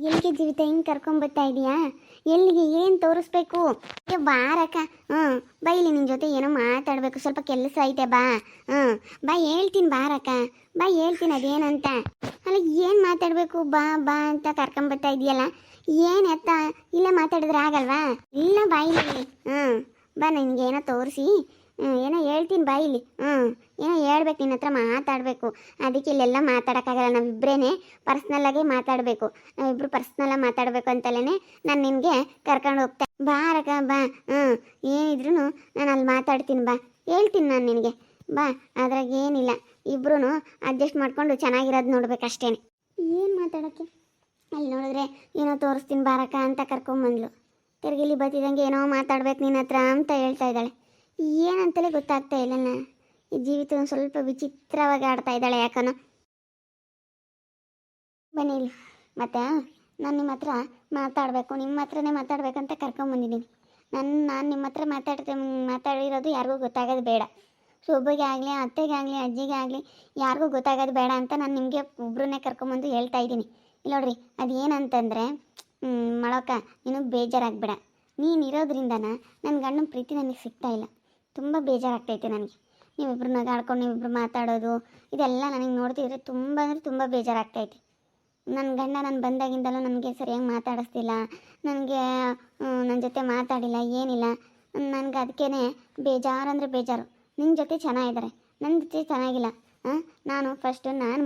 ಎಲ್ಲಿಗೆ ಜೀವಿತ ಹಿಂಗೆ ಕರ್ಕೊಂಬರ್ತಾ ಇದೀಯಾ? ಎಲ್ಲಿಗೆ? ಏನು ತೋರಿಸ್ಬೇಕು? ಏ ಬಾರಕ್ಕ. ಬಾ, ಇಲ್ಲಿ ನಿನ್ನ ಜೊತೆ ಏನೋ ಮಾತಾಡಬೇಕು, ಸ್ವಲ್ಪ ಕೆಲಸ ಐತೆ. ಬಾ. ಬಾ, ಹೇಳ್ತೀನಿ ಬಾರಕ್ಕ. ಬಾ, ಹೇಳ್ತೀನಿ ಅದೇನಂತ. ಅಲ್ಲ, ಏನು ಮಾತಾಡಬೇಕು? ಬಾ ಬಾ ಅಂತ ಕರ್ಕೊಂಬರ್ತಾ ಇದೆಯಲ್ಲ, ಏನು ಎತ್ತ? ಇಲ್ಲೇ ಮಾತಾಡಿದ್ರೆ ಆಗಲ್ವಾ? ಇಲ್ಲ, ಬಾ ಇಲ್ಲಿ. ಬಾ, ನಿನಗೇನೋ ತೋರಿಸಿ ಏನೋ ಹೇಳ್ತೀನಿ. ಬಾ ಇಲ್ಲಿ. ಏನೋ ಹೇಳ್ಬೇಕು, ನಿನ್ನ ಹತ್ರ ಮಾತಾಡಬೇಕು. ಅದಕ್ಕೆ ಇಲ್ಲೆಲ್ಲ ಮಾತಾಡೋಕ್ಕಾಗಲ್ಲ, ನಾವಿಬ್ಬರೇ ಪರ್ಸ್ನಲ್ಲಾಗಿ ಮಾತಾಡಬೇಕು. ನಾವಿಬ್ಬರು ಪರ್ಸ್ನಲ್ಲಾಗಿ ಮಾತಾಡಬೇಕು ಅಂತಲೇ ನಾನು ನಿನಗೆ ಕರ್ಕೊಂಡು ಹೋಗ್ತಾ. ಬಾರಕ್ಕ, ಬಾ. ಏನಿದ್ರು ನಾನು ಅಲ್ಲಿ ಮಾತಾಡ್ತೀನಿ. ಬಾ, ಹೇಳ್ತೀನಿ ನಾನು ನಿನಗೆ. ಬಾ, ಅದ್ರಾಗ ಏನಿಲ್ಲ. ಇಬ್ಬರೂ ಅಡ್ಜಸ್ಟ್ ಮಾಡ್ಕೊಂಡು ಚೆನ್ನಾಗಿರೋದು ನೋಡ್ಬೇಕಷ್ಟೇ. ಏನು ಮಾತಾಡೋಕ್ಕೆ? ಅಲ್ಲಿ ನೋಡಿದ್ರೆ ಏನೋ ತೋರಿಸ್ತೀನಿ ಬಾರಕ್ಕ ಅಂತ ಕರ್ಕೊಂಬಂದ್ಲು. ತಿರ್ಗಿಲಿ ಬತ್ತಿದಂಗೆ ಏನೋ ಮಾತಾಡ್ಬೇಕು ನಿನ್ನ ಹತ್ರ ಅಂತ ಹೇಳ್ತಾ ಇದ್ದಾಳೆ. ಏನಂತಲೇ ಗೊತ್ತಾಗ್ತಾ ಇಲ್ಲಣ್ಣ. ಈ ಜೀವಿತ ಸ್ವಲ್ಪ ವಿಚಿತ್ರವಾಗಿ ಆಡ್ತಾ ಇದ್ದಾಳೆ ಯಾಕನೋ. ಬನ್ನಿ ಇಲ್ಲಿ. ಮತ್ತೆ ನಾನು ನಿಮ್ಮ ಹತ್ರ ಮಾತಾಡಬೇಕು, ನಿಮ್ಮ ಹತ್ರನೇ ಮಾತಾಡ್ಬೇಕಂತ ಕರ್ಕೊಂಬಂದಿದ್ದೀನಿ. ನಾನು ನಿಮ್ಮ ಹತ್ರ ಮಾತಾಡಿರೋದು ಯಾರಿಗೂ ಗೊತ್ತಾಗೋದು ಬೇಡ. ಶೋಭೆಗೆ ಆಗಲಿ, ಅತ್ತೆಗೆ ಆಗಲಿ, ಅಜ್ಜಿಗೆ ಆಗಲಿ ಯಾರಿಗೂ ಗೊತ್ತಾಗೋದು ಬೇಡ ಅಂತ ನಾನು ನಿಮಗೆ ಒಬ್ಬರನ್ನೇ ಕರ್ಕೊಂಬಂದು ಹೇಳ್ತಾ ಇದ್ದೀನಿ. ಇಲ್ಲ ನೋಡ್ರಿ, ಅದೇನಂತಂದರೆ ಮಾಡೋಕ್ಕ ನೀನು ಬೇಜಾರಾಗಬೇಡ. ನೀನು ಇರೋದ್ರಿಂದನ ನನ್ನ ಗಂಡನ ಪ್ರೀತಿ ನನಗೆ ಸಿಗ್ತಾ ಇಲ್ಲ. ತುಂಬ ಬೇಜಾರಾಗ್ತೈತೆ ನನಗೆ. ನೀವಿಬ್ರು ನಗಾಡ್ಕೊಂಡು ನೀವಿಬ್ರು ಮಾತಾಡೋದು ಇದೆಲ್ಲ ನನಗೆ ನೋಡ್ತಿದ್ರೆ ತುಂಬ ಅಂದರೆ ತುಂಬ ಬೇಜಾರಾಗ್ತೈತೆ. ನನ್ನ ಗಂಡ ನಾನು ಬಂದಾಗಿಂದಲೂ ನನಗೆ ಸರಿಯಾಗಿ ಮಾತಾಡಿಸ್ತಿಲ್ಲ, ನನಗೆ ನನ್ನ ಜೊತೆ ಮಾತಾಡಿಲ್ಲ, ಏನಿಲ್ಲ. ನನಗೆ ಅದಕ್ಕೇ ಬೇಜಾರು ಅಂದರೆ ಬೇಜಾರು. ನಿನ್ನ ಜೊತೆ ಚೆನ್ನಾಗಿದ್ದಾರೆ, ನನ್ನ ಜೊತೆ ಚೆನ್ನಾಗಿಲ್ಲ. ನಾನು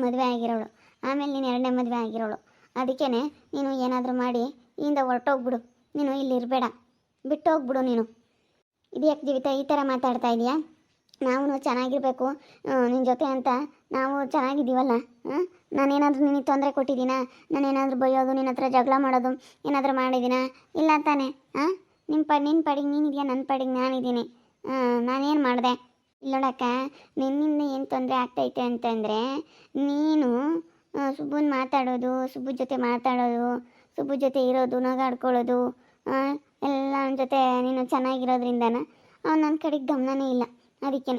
ಮದುವೆ ಆಗಿರೋಳು, ಆಮೇಲೆ ನೀನು ಎರಡನೇ ಮದುವೆ ಆಗಿರೋಳು. ಅದಕ್ಕೇ ನೀನು ಏನಾದರೂ ಮಾಡಿ ಇಲ್ಲಿಂದ ಹೊರಟೋಗ್ಬಿಡು. ನೀನು ಇಲ್ಲಿರಬೇಡ, ಬಿಟ್ಟು ಹೋಗ್ಬಿಡು ನೀನು. ಇದ್ಯಾಕೆ ಜೀವಿತ ಈ ಥರ ಮಾತಾಡ್ತಾ ಇದೆಯಾ? ನಾವು ಚೆನ್ನಾಗಿರಬೇಕು ನಿನ್ನ ಜೊತೆ ಅಂತ ನಾವು ಚೆನ್ನಾಗಿದ್ದೀವಲ್ಲ. ನಾನೇನಾದರೂ ನಿನಗೆ ತೊಂದರೆ ಕೊಟ್ಟಿದ್ದೀನಾ? ನಾನೇನಾದರೂ ಬೈಯೋದು, ನಿನ್ನ ಹತ್ರ ಜಗಳ ಮಾಡೋದು ಏನಾದರೂ ಮಾಡಿದ್ದೀನಾ? ಇಲ್ಲ ತಾನೇ? ನಿನ್ನ ಪಾಡಿಗೆ ನೀನಿದೆಯಾ, ನನ್ನ ಪಾಡಿಗೆ ನಾನಿದ್ದೀನಿ. ನಾನೇನು ಮಾಡಿದೆ? ಇಲ್ಲೋಡಕ್ಕ, ನಿನ್ನಿಂದ ಏನು ತೊಂದರೆ ಆಗ್ತೈತೆ ಅಂತಂದರೆ ನೀನು ಸುಬ್ಬನ ಮಾತಾಡೋದು, ಸುಬ್ಬು ಜೊತೆ ಮಾತಾಡೋದು, ಸುಬ್ಬು ಜೊತೆ ಇರೋದು, ನಗಾಡ್ಕೊಳ್ಳೋದು ಎಲ್ಲ ಅವನ ಜೊತೆ ನೀನು ಚೆನ್ನಾಗಿರೋದ್ರಿಂದನ ಅವ್ನು ನನ್ನ ಕಡೆಗೆ ಗಮನನೇ ಇಲ್ಲ. ಅದಕ್ಕೆ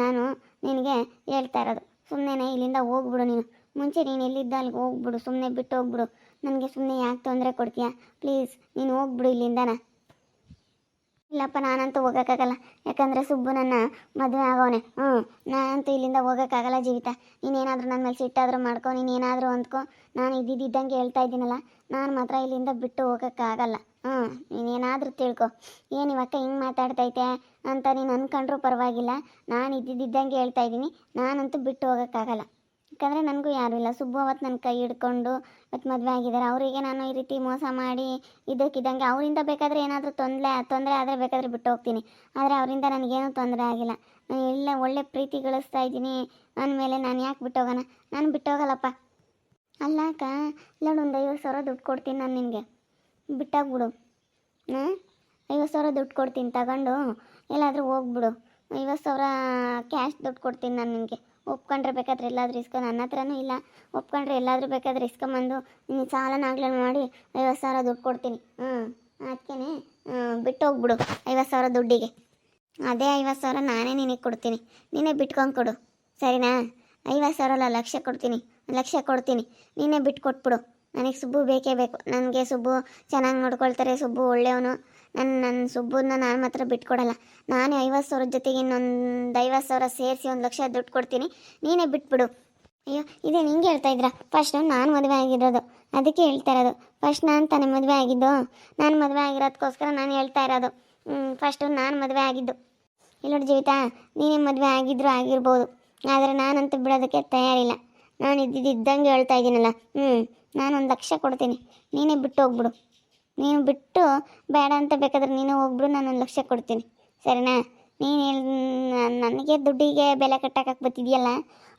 ನಾನು ನಿನಗೆ ಹೇಳ್ತಾ ಇರೋದು, ಸುಮ್ಮನೆ ಇಲ್ಲಿಂದ ಹೋಗ್ಬಿಡು ನೀನು. ಮುಂಚೆ ನೀನು ಎಲ್ಲಿದ್ದ ಅಲ್ಲಿಗೆ ಹೋಗ್ಬಿಡು, ಸುಮ್ಮನೆ ಬಿಟ್ಟು ಹೋಗ್ಬಿಡು. ನನಗೆ ಸುಮ್ಮನೆ ಯಾಕೆ ತೊಂದರೆ ಕೊಡ್ತೀಯಾ? ಪ್ಲೀಸ್ ನೀನು ಹೋಗ್ಬಿಡು ಇಲ್ಲಿಂದನ. ಇಲ್ಲಪ್ಪ, ನಾನಂತೂ ಹೋಗೋಕ್ಕಾಗಲ್ಲ. ಯಾಕಂದರೆ ಸುಬ್ಬು ನನ್ನ ಮದುವೆ ಆಗೋನೆ. ನಾನಂತೂ ಇಲ್ಲಿಂದ ಹೋಗೋಕ್ಕಾಗಲ್ಲ ಜೀವಿತ. ನೀನೇನಾದರೂ ನನ್ನ ಮೇಲೆ ಸಿಟ್ಟಾದರೂ ಮಾಡ್ಕೊ, ನೀನೇನಾದರೂ ಅಂದ್ಕೊ. ನಾನು ಇದ್ದಿದ್ದಂಗೆ ಹೇಳ್ತಾ ಇದ್ದೀನಲ್ಲ, ನಾನು ಮಾತ್ರ ಇಲ್ಲಿಂದ ಬಿಟ್ಟು ಹೋಗೋಕ್ಕಾಗಲ್ಲ. ನೀನೇನಾದರೂ ತಿಳ್ಕೊ. ಏನು ಇವಕ್ಕ ಹಿಂಗೆ ಮಾತಾಡ್ತೈತೆ ಅಂತ ನೀನು ಅಂದ್ಕೊಂಡ್ರೂ ಪರವಾಗಿಲ್ಲ. ನಾನು ಇದ್ದಿದ್ದಂಗೆ ಹೇಳ್ತಾ ಇದ್ದೀನಿ, ನಾನಂತೂ ಬಿಟ್ಟು ಹೋಗೋಕ್ಕಾಗಲ್ಲ. ಯಾಕಂದರೆ ನನಗೂ ಯಾರೂ ಇಲ್ಲ. ಸುಬ್ಬು ಅವತ್ತು ನನ್ನ ಕೈ ಹಿಡ್ಕೊಂಡು ಇವತ್ತು ಮದುವೆ ಆಗಿದ್ದಾರೆ. ಅವರಿಗೆ ನಾನು ಈ ರೀತಿ ಮೋಸ ಮಾಡಿ ಇದ್ದಕ್ಕಿದ್ದಂಗೆ ಅವರಿಂದ ಬೇಕಾದರೆ ಏನಾದರೂ ತೊಂದರೆ ಆದರೆ ಬೇಕಾದರೆ ಬಿಟ್ಟು ಹೋಗ್ತೀನಿ. ಆದರೆ ಅವರಿಂದ ನನಗೇನೂ ತೊಂದರೆ ಆಗಿಲ್ಲ. ನಾನು ಎಲ್ಲ ಒಳ್ಳೆ ಪ್ರೀತಿ ಗಳಿಸ್ತಾ ಇದ್ದೀನಿ ಅಂದಮೇಲೆ ನಾನು ಯಾಕೆ ಬಿಟ್ಟು ಹೋಗೋಣ? ನಾನು ಬಿಟ್ಟು ಹೋಗಲ್ಲಪ್ಪ. ಅಲ್ಲ ಅಕ್ಕ, ಇಲ್ಲ ಒಂದು 50,000 ದುಡ್ಡು ಕೊಡ್ತೀನಿ ನಾನು ನಿನಗೆ, ಬಿಟ್ಟಾಗ್ಬಿಡು. 50,000 ದುಡ್ಡು ಕೊಡ್ತೀನಿ, ತಗೊಂಡು ಎಲ್ಲಾದರೂ ಹೋಗ್ಬಿಡು. 50,000 ಕ್ಯಾಶ್ ದುಡ್ಡು ಕೊಡ್ತೀನಿ ನಾನು ನಿನಗೆ. ಒಪ್ಕೊಂಡ್ರೆ ಬೇಕಾದ್ರೆ ಎಲ್ಲಾದರೂ ಇಸ್ಕೊ, ನನ್ನ ಹತ್ರನೂ ಇಲ್ಲ. ಒಪ್ಕೊಂಡ್ರೆ ಎಲ್ಲಾದರೂ ಬೇಕಾದ್ರೆ ಇಸ್ಕೊಂಬಂದು ನಿನ್ನ ಸಾಲನಾಗ್ಲೂ ಮಾಡಿ 50,000 ದುಡ್ಡು ಕೊಡ್ತೀನಿ. ಅದಕ್ಕೇ ಬಿಟ್ಟು ಹೋಗ್ಬಿಡು 50,000 ದುಡ್ಡಿಗೆ. ಅದೇ 50,000 ನಾನೇ ನಿನಗೆ ಕೊಡ್ತೀನಿ, ನೀನೇ ಬಿಟ್ಕೊಂಡು ಕೊಡು, ಸರಿನಾ? 50,000 ಅಲ್ಲ, 1,00,000 ಕೊಡ್ತೀನಿ, 1,00,000 ಕೊಡ್ತೀನಿ, ನೀನೇ ಬಿಟ್ಟು ಕೊಟ್ಬಿಡು. ನನಗೆ ಸುಬ್ಬು ಬೇಕೇ ಬೇಕು. ನನಗೆ ಸುಬ್ಬು ಚೆನ್ನಾಗಿ ನೋಡ್ಕೊಳ್ತಾರೆ, ಸುಬ್ಬು ಒಳ್ಳೆಯವನು. ನನ್ನ ಸುಬ್ಬನ್ನ ನಾನು ಮಾತ್ರ ಬಿಟ್ಕೊಡಲ್ಲ. ನಾನೇ 50,000 ಜೊತೆಗೆ ಇನ್ನೊಂದು 50,000 ಸೇರಿಸಿ 1,00,000 ದುಡ್ಡು ಕೊಡ್ತೀನಿ, ನೀನೇ ಬಿಟ್ಬಿಡು. ಅಯ್ಯೋ, ಇದೇ ನಿಂಗೆ ಹೇಳ್ತಾ ಇದ್ರಾ? ಫಸ್ಟ್ ನಾನು ಮದುವೆ ಆಗಿರೋದು, ಅದಕ್ಕೆ ಹೇಳ್ತಾ ಇರೋದು. ಫಸ್ಟ್ ನಾನು ತಾನೇ ಮದುವೆ ಆಗಿದ್ದು. ನಾನು ಮದುವೆ ಆಗಿರೋದಕ್ಕೋಸ್ಕರ ನಾನು ಹೇಳ್ತಾ ಇರೋದು. ಫಸ್ಟು ನಾನು ಮದುವೆ ಆಗಿದ್ದು. ಇಲ್ಲೋಡಿ ಜೀವಿತ, ನೀನೇ ಮದುವೆ ಆಗಿದ್ರು ಆಗಿರ್ಬೋದು, ಆದರೆ ನಾನಂತೂ ಬಿಡೋದಕ್ಕೆ ತಯಾರಿಲ್ಲ. ನಾನು ಇದ್ದಂಗೆ ಹೇಳ್ತಾ ಇದ್ದೀನಲ್ಲ. ನಾನು 1,00,000 ಕೊಡ್ತೀನಿ, ನೀನೇ ಬಿಟ್ಟು ಹೋಗ್ಬಿಡು. ನೀನು ಬಿಟ್ಟು ಬೇಡ ಅಂತ ಬೇಕಾದ್ರೆ ನೀನು ಹೋಗ್ಬಿಡು, ನಾನು 1,00,000 ಕೊಡ್ತೀನಿ, ಸರಿನಾ? ನೀನು ನನಗೆ ದುಡ್ಡಿಗೆ ಬೆಲೆ ಕಟ್ಟಕ್ಕೆ ಬರ್ತಿದೆಯಲ್ಲ.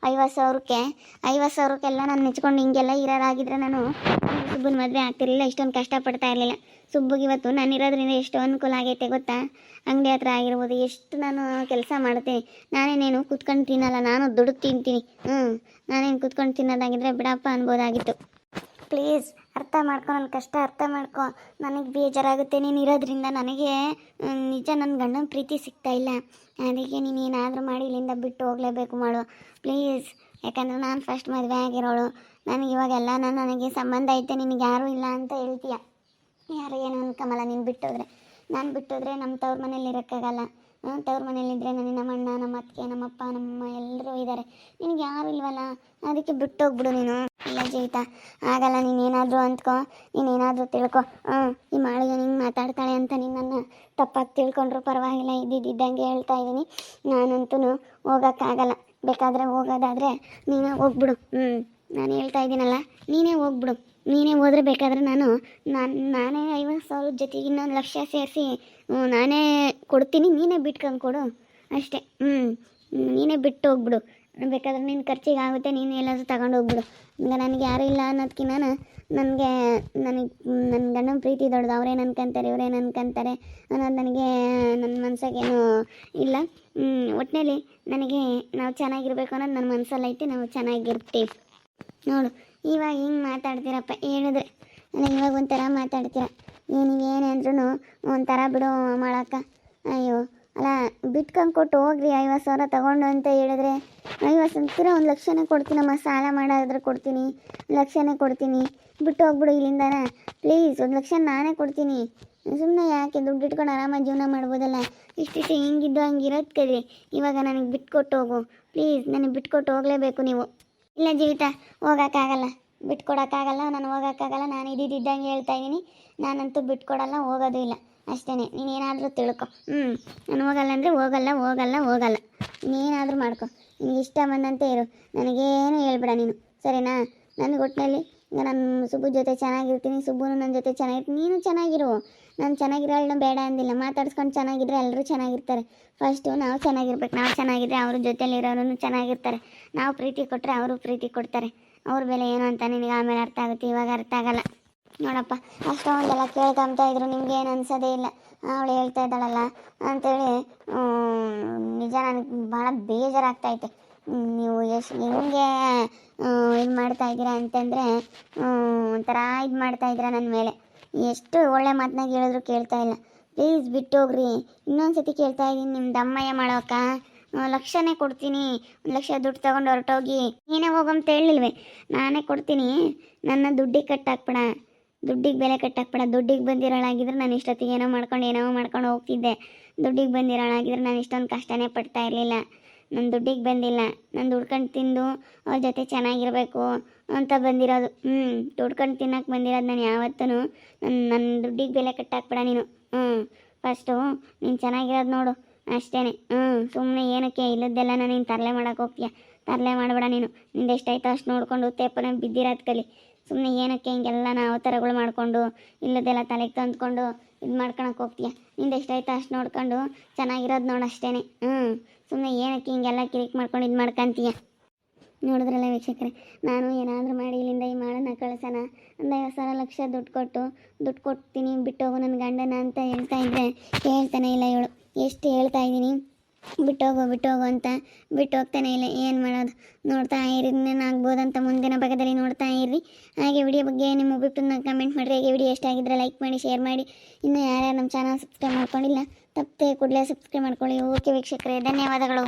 50,000ಕ್ಕೆಲ್ಲ ನಾನು ನೆಚ್ಕೊಂಡು ಹಿಂಗೆಲ್ಲ ಇರೋರಾಗಿದ್ದರೆ ನಾನು ಸುಬ್ಬನ ಮದುವೆ ಆಗ್ತಿರಲಿಲ್ಲ, ಇಷ್ಟೊಂದು ಕಷ್ಟಪಡ್ತಾ ಇರಲಿಲ್ಲ. ಸುಬ್ಬಗೆ ಇವತ್ತು ನಾನು ಇರೋದ್ರಿಂದ ಎಷ್ಟು ಅನುಕೂಲ ಆಗೈತೆ ಗೊತ್ತಾ? ಅಂಗಡಿ ಹತ್ರ ಆಗಿರ್ಬೋದು, ಎಷ್ಟು ನಾನು ಕೆಲಸ ಮಾಡ್ತೀನಿ. ನಾನೇನೇನು ಕೂತ್ಕೊಂಡು ತಿನ್ನಲ್ಲ, ನಾನು ದುಡ್ಡು ತಿಂತೀನಿ. ನಾನೇನು ಕೂತ್ಕೊಂಡು ತಿನ್ನೋದಾಗಿದ್ದರೆ ಬಿಡಪ್ಪ ಅನ್ಬೋದಾಗಿತ್ತು. ಪ್ಲೀಸ್ ಅರ್ಥ ಮಾಡ್ಕೊ, ನನ್ನ ಕಷ್ಟ ಅರ್ಥ ಮಾಡ್ಕೊ. ನನಗೆ ಬೇಜಾರಾಗುತ್ತೆ ನೀನು ಇರೋದ್ರಿಂದ. ನನಗೆ ನಿಜ ನನ್ನ ಗಂಡನ ಪ್ರೀತಿ ಸಿಗ್ತಾ ಇಲ್ಲ. ಅದಕ್ಕೆ ನೀನು ಏನಾದರೂ ಮಾಡಿ ಇಲ್ಲಿಂದ ಬಿಟ್ಟು ಹೋಗಲೇಬೇಕು ಮಾಡು ಪ್ಲೀಸ್. ಯಾಕಂದರೆ ನಾನು ಫಸ್ಟ್ ಮದುವೆ ಆಗಿರೋಳು, ನನಗೆ ಇವಾಗೆಲ್ಲ ನನಗೆ ಸಂಬಂಧ ಐತೆ, ನಿನಗೆ ಯಾರೂ ಇಲ್ಲ ಅಂತ ಹೇಳ್ತೀಯ. ಯಾರು ಏನು ಅನ್ಕಮಲ್ಲ ನೀನು ಬಿಟ್ಟೋದ್ರೆ. ನಾನು ಬಿಟ್ಟೋದ್ರೆ ನಮ್ಮ ತವ್ರ ಮನೇಲಿ ಇರೋಕ್ಕಾಗಲ್ಲ. ತವ್ರ ಮನೇಲಿದ್ದರೆ ನಮ್ಮ ಅಣ್ಣ, ನಮ್ಮ ಅತ್ತಿಗೆ, ನಮ್ಮಪ್ಪ, ನಮ್ಮಮ್ಮ ಎಲ್ಲರೂ ಇದ್ದಾರೆ. ನಿನಗೆ ಯಾರೂ ಇಲ್ವಲ್ಲ, ಅದಕ್ಕೆ ಬಿಟ್ಟೋಗ್ಬಿಡು ನೀನು. ಇಲ್ಲ ಜೀವಿತ, ಆಗಲ್ಲ. ನೀನೇನಾದರೂ ಅಂದ್ಕೊ, ನೀನೇನಾದರೂ ತಿಳ್ಕೊ. ಈ ಮಾಳಿಗೆ ನಿಂಗೆ ಮಾತಾಡ್ತಾಳೆ ಅಂತ ನಿನ್ನನ್ನು ತಪ್ಪಾಗಿ ತಿಳ್ಕೊಂಡ್ರು ಪರವಾಗಿಲ್ಲ. ಇದ್ದಿದ್ದಂಗೆ ಹೇಳ್ತಾ ಇದ್ದೀನಿ. ನಾನಂತೂ ಹೋಗೋಕ್ಕಾಗಲ್ಲ. ಬೇಕಾದರೆ ಹೋಗೋದಾದರೆ ನೀನೇ ಹೋಗ್ಬಿಡು. ನಾನು ಹೇಳ್ತಾ ಇದ್ದೀನಲ್ಲ, ನೀನೇ ಹೋಗ್ಬಿಡು. ನೀನೇ ಹೋದ್ರೆ ಬೇಕಾದ್ರೆ ನಾನೇ 50,000 ಜೊತೆಗೆ ಇನ್ನೊಂದು 1,00,000 ಸೇರಿಸಿ ನಾನೇ ಕೊಡ್ತೀನಿ. ನೀನೇ ಬಿಟ್ಕೊಂಡು ಕೊಡು ಅಷ್ಟೇ. ನೀನೇ ಬಿಟ್ಟು ಹೋಗ್ಬಿಡು. ಬೇಕಾದ್ರೆ ನಿನ್ನ ಖರ್ಚಿಗೆ ಆಗುತ್ತೆ, ನೀನು ಎಲ್ಲಾದರೂ ತಗೊಂಡು ಹೋಗ್ಬಿಡು. ಈಗ ನನಗೆ ಯಾರೂ ಇಲ್ಲ ಅನ್ನೋದಕ್ಕಿಂತ ನನಗೆ ನನ್ನ ಗಂಡನ ಪ್ರೀತಿ ದೊಡ್ಡದು. ಅವ್ರೇನು ಅನ್ಕೊಂತಾರೆ, ಇವ್ರೇನು ಅನ್ಕೊಂತಾರೆ ಅನ್ನೋದು ನನಗೆ ನನ್ನ ಮನ್ಸಾಗೇನು ಇಲ್ಲ. ಒಟ್ಟಿನಲ್ಲಿ ನನಗೆ ನಾವು ಚೆನ್ನಾಗಿರ್ಬೇಕು ಅನ್ನೋದು ನನ್ನ ಮನಸ್ಸಲ್ಲೈತೆ. ನಾವು ಚೆನ್ನಾಗಿರ್ತೀವಿ ನೋಡು. ಇವಾಗ ಹಿಂಗೆ ಮಾತಾಡ್ತೀರಪ್ಪ ಹೇಳಿದ್ರೆ, ನನಗೆ ಇವಾಗ ಒಂಥರ ಮಾತಾಡ್ತೀರ. ನೀವೇನೇ ಅಂದ್ರೂ ಒಂಥರ ಬಿಡು ಮಾಡಕ್ಕ. ಅಯ್ಯೋ ಅಲ್ಲ, ಬಿಟ್ಕೊಂಡು ಕೊಟ್ಟು ಹೋಗ್ರಿ. 50,000 ತಗೊಂಡು ಅಂತ ಹೇಳಿದ್ರೆ 50 ಅಂತೀರ, 1,00,000ನೇ ಕೊಡ್ತೀನಮ್ಮ. ಸಾಲ ಮಾಡೋದ್ರೆ ಕೊಡ್ತೀನಿ, 1,00,000ನೇ ಕೊಡ್ತೀನಿ. ಬಿಟ್ಟು ಹೋಗ್ಬಿಡು ಇಲ್ಲಿಂದಾನ ಪ್ಲೀಸ್. 1,00,000 ನಾನೇ ಕೊಡ್ತೀನಿ. ಸುಮ್ಮನೆ ಯಾಕೆ ದುಡ್ಡು ಇಟ್ಕೊಂಡು ಆರಾಮಾಗಿ ಜೀವನ ಮಾಡ್ಬೋದಲ್ಲ. ಇಷ್ಟಿಷ್ಟು ಹಿಂಗಿದ್ದು ಹಂಗಿರೋದು ಕಲಿ. ಇವಾಗ ನನಗೆ ಬಿಟ್ಕೊಟ್ಟು ಹೋಗು ಪ್ಲೀಸ್. ನನಗೆ ಬಿಟ್ಕೊಟ್ಟು ಹೋಗಲೇಬೇಕು ನೀವು. ಇಲ್ಲ ಜೀವಿತ, ಹೋಗೋಕ್ಕಾಗಲ್ಲ, ಬಿಟ್ಕೊಡೋಕ್ಕಾಗಲ್ಲ. ನಾನು ಹೋಗೋಕ್ಕಾಗಲ್ಲ. ನಾನು ಇದ್ದಿದ್ದಂಗೆ ಹೇಳ್ತಾ ಇದ್ದೀನಿ. ನಾನಂತೂ ಬಿಟ್ಕೊಡಲ್ಲ, ಹೋಗೋದು ಇಲ್ಲ ಅಷ್ಟೇ. ನೀನೇನಾದರೂ ತಿಳ್ಕೊ. ನಾನು ಹೋಗಲ್ಲ ಅಂದರೆ ಹೋಗಲ್ಲ. ನೀನೇನಾದರೂ ಮಾಡ್ಕೊ, ನಿನಗೆ ಇಷ್ಟ ಬಂದಂತೆ ಇರು. ನನಗೇನು ಹೇಳ್ಬೇಡ ನೀನು, ಸರಿನಾ? ನನಗೆ ಒಟ್ಟಿನಲ್ಲಿ ಈಗ ನಾನು ಸುಬ್ಬು ಜೊತೆ ಚೆನ್ನಾಗಿರ್ತೀನಿ, ಸುಬ್ಬುನು ನನ್ನ ಜೊತೆ ಚೆನ್ನಾಗಿರ್ತೀನಿ. ನೀನು ಚೆನ್ನಾಗಿರು. ನಾನು ಚೆನ್ನಾಗಿರೋಳನ್ನ ಬೇಡ ಅಂದಿಲ್ಲ. ಮಾತಾಡ್ಸ್ಕೊಂಡು ಚೆನ್ನಾಗಿದ್ರೆ ಎಲ್ಲರೂ ಚೆನ್ನಾಗಿರ್ತಾರೆ. ಫಸ್ಟು ನಾವು ಚೆನ್ನಾಗಿರ್ಬೇಕು. ನಾವು ಚೆನ್ನಾಗಿದ್ರೆ ಅವ್ರ ಜೊತೆಲಿರೋರು ಚೆನ್ನಾಗಿರ್ತಾರೆ. ನಾವು ಪ್ರೀತಿ ಕೊಟ್ಟರೆ ಅವರು ಪ್ರೀತಿ ಕೊಡ್ತಾರೆ. ಅವ್ರ ಬೆಲೆ ಏನು ಅಂತ ನಿನಗೆ ಆಮೇಲೆ ಅರ್ಥ ಆಗುತ್ತೆ, ಇವಾಗ ಅರ್ಥ ಆಗಲ್ಲ. ನೋಡಪ್ಪ, ಅಷ್ಟೊಂದೆಲ್ಲ ಕೇಳ್ಕೊಂತ ಇದ್ರು ನಿಮ್ಗೆ ಏನು ಅನ್ಸೋದೇ ಇಲ್ಲ. ಅವಳು ಹೇಳ್ತಾ ಇದ್ದಾಳಲ್ಲ ಅಂಥೇಳಿ ನಿಜ ನನಗೆ ಭಾಳ ಬೇಜಾರಾಗ್ತೈತೆ. ನೀವು ಎಷ್ಟು ಹೆಂಗೆ ಇದು ಮಾಡ್ತಾಯಿದ್ದೀರಾ ಅಂತಂದರೆ ಒಂಥರ ಇದು ಮಾಡ್ತಾಯಿದ್ದೀರಾ ನನ್ನ ಮೇಲೆ. ಎಷ್ಟು ಒಳ್ಳೆ ಮಾತನಾಗ ಹೇಳಿದ್ರು ಕೇಳ್ತಾ ಇಲ್ಲ. ಪ್ಲೀಸ್ ಬಿಟ್ಟೋಗ್ರಿ. ಇನ್ನೊಂದು ಸತಿ ಕೇಳ್ತಾ ಇದ್ದೀನಿ, ನಿಮ್ಮ ದಮ್ಮಯ್ಯ ಮಾಡೋಕ್ಕ 1,00,000ನೇ ಕೊಡ್ತೀನಿ. 1,00,000 ದುಡ್ಡು ತೊಗೊಂಡು ಹೊರಟೋಗಿ. ನೀನೇ ಹೋಗಂತ ಹೇಳಿಲ್ವೇ? ನಾನೇ ಕೊಡ್ತೀನಿ. ನನ್ನ ದುಡ್ಡಿಗೆ ಕಟ್ಟಾಕ್ಬೇಡ, ದುಡ್ಡಿಗೆ ಬೆಲೆ ಕಟ್ಟಾಕ್ಬೇಡ. ದುಡ್ಡಿಗೆ ಬಂದಿರೋಳಾಗಿದ್ರೆ ನಾನು ಇಷ್ಟೊತ್ತಿಗೆ ಏನೋ ಮಾಡ್ಕೊಂಡು ಹೋಗ್ತಿದ್ದೆ. ದುಡ್ಡಿಗೆ ಬಂದಿರೋಳಾಗಿದ್ರೆ ನಾನು ಇಷ್ಟೊಂದು ಕಷ್ಟನೇ ಪಡ್ತಾ ಇರಲಿಲ್ಲ. ನನ್ನ ದುಡ್ಡಿಗೆ ಬಂದಿಲ್ಲ. ನಾನು ದುಡ್ಕೊಂಡು ತಿಂದು ಅವ್ರ ಜೊತೆ ಚೆನ್ನಾಗಿರಬೇಕು ಅಂತ ಬಂದಿರೋದು. ದುಡ್ಕೊಂಡು ತಿನ್ನೋಕೆ ಬಂದಿರೋದು ನಾನು. ಯಾವತ್ತೂ ನನ್ನ ದುಡ್ಡಿಗೆ ಬೆಲೆ ಕಟ್ಟಾಕ್ಬೇಡ ನೀನು. ಫಸ್ಟು ನೀನು ಚೆನ್ನಾಗಿರೋದು ನೋಡು ಅಷ್ಟೇ. ಸುಮ್ಮನೆ ಏನಕ್ಕೆ ಇಲ್ಲದ್ದೆಲ್ಲ ನೀನು ತರಲೆ ಮಾಡೋಕೆ ಹೋಗ್ತೀಯ. ತರಲೆ ಮಾಡಬೇಡ ನೀನು. ನಿಂದು ಎಷ್ಟಾಯ್ತು ಅಷ್ಟು ನೋಡಿಕೊಂಡು ತೇಪನ ಬಿದ್ದಿರೋದು ಕಲಿ. ಸುಮ್ಮನೆ ಏನಕ್ಕೆ ಹಿಂಗೆಲ್ಲ ನಾವು ಥರಗಳು ಮಾಡಿಕೊಂಡು ಇಲ್ಲದೆಲ್ಲ ತಲೆಗೆ ತಂದ್ಕೊಂಡು ಇದು ಮಾಡ್ಕೊಳಕ್ಕೆ ಹೋಗ್ತೀಯ. ನಿಂದು ಎಷ್ಟಾಯ್ತು ಅಷ್ಟು ನೋಡ್ಕೊಂಡು ಚೆನ್ನಾಗಿರೋದು ನೋಡು ಅಷ್ಟೇ. ಸುಮ್ಮನೆ ಏನಕ್ಕೆ ಹಿಂಗೆಲ್ಲ ಕಿರಿಕ್ ಮಾಡ್ಕೊಂಡು ಇದು ಮಾಡ್ಕೊಂತೀಯ. ನೋಡಿದ್ರಲ್ಲ ವೀಕ್ಷಕರೇ, ನಾನು ಏನಾದರೂ ಮಾಡಿ ಇಲ್ಲಿಂದ ಈ ಮಾಳನ್ನು ಕಳ್ಸೋಣ. ಒಂದು 50,000 1,00,000 ದುಡ್ಡು ಕೊಡ್ತೀನಿ, ಬಿಟ್ಟೋಗು ನನ್ನ ಗಂಡನ ಅಂತ ಹೇಳ್ತಾ ಇದ್ದರೆ ಹೇಳ್ತಾನೆ ಇಲ್ಲ ಇವಳು. ಎಷ್ಟು ಹೇಳ್ತಾ ಇದ್ದೀನಿ ಬಿಟ್ಟೋಗು ಅಂತ, ಬಿಟ್ಟು ಹೋಗ್ತಾನೆ ಇಲ್ಲ. ಏನು ಮಾಡೋದು? ನೋಡ್ತಾ ಇರಿ, ಆಗ್ಬೋದಂತ ಮುಂದಿನ ಭಾಗದಲ್ಲಿ ನೋಡ್ತಾ ಇರ್ರಿ. ಹಾಗೆ ವಿಡಿಯೋ ಬಗ್ಗೆ ನಿಮ್ಮ ಅಭಿಪ್ರಾಯನ ಕಮೆಂಟ್ ಮಾಡಿರಿ. ಹಾಗೆ ವಿಡಿಯೋ ಇಷ್ಟ ಆಗಿದ್ದರೆ ಲೈಕ್ ಮಾಡಿ, ಶೇರ್ ಮಾಡಿ. ಇನ್ನು ಯಾರ್ಯಾರು ನಮ್ಮ ಚಾನಲ್ ಸಬ್ಸ್ಕ್ರೈಬ್ ಮಾಡ್ಕೊಂಡಿಲ್ಲ ತಪ್ಪದೆ ಕೂಡಲೇ ಸಬ್ಸ್ಕ್ರೈಬ್ ಮಾಡ್ಕೊಳ್ಳಿ. ಓಕೆ ವೀಕ್ಷಕರೇ, ಧನ್ಯವಾದಗಳು.